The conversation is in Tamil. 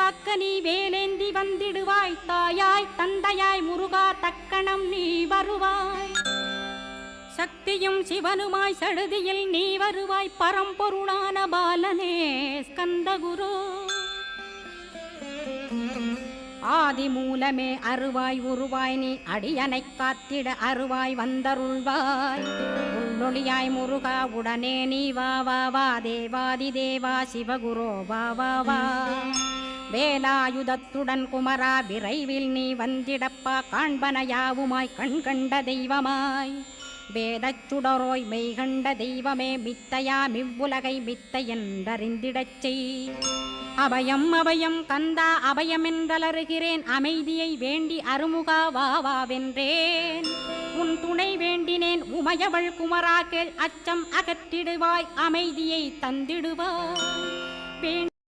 காக்க நீ வேலேந்தி வந்திடுவாய். தாயாய் தந்தையாய் முருகா தக்கணம் நீ வருவாய். சக்தியும் சிவனுமாய் சடுதியில் நீ வருவாய். பரம்பொருளான பாலனே ஸ்கந்தகுரு. ஆதி மூலமே அருவாய் உருவாய் நீ அடியனை காத்திட அருவாய் வந்தருள்வாய். உள்ளொளியாய் முருகா உடனே நீ வா வா வா. தேவாதி தேவா சிவகுரோ வா வா வா. வேலாயுதத்துடன் குமரா விரைவில் நீ வந்திடப்பா. காண்பன யாவுமாய் கண்கண்ட தெய்வமாய். வேதச் சுடரோய் மெய்கண்ட தெய்வமே மித்தையா மிவ்வுலகை மித்தை என்றறிந்திடச் செய். அபயம் அபயம் கந்தா அபயமென்றலறுகிறேன். அமைதியை வேண்டி அருமுகா வா வா வென்றேன். உன் துணை வேண்டினேன் உமையவள் குமரா கேள். அச்சம் அகற்றிடுவாய் அமைதியை தந்திடுவாய்.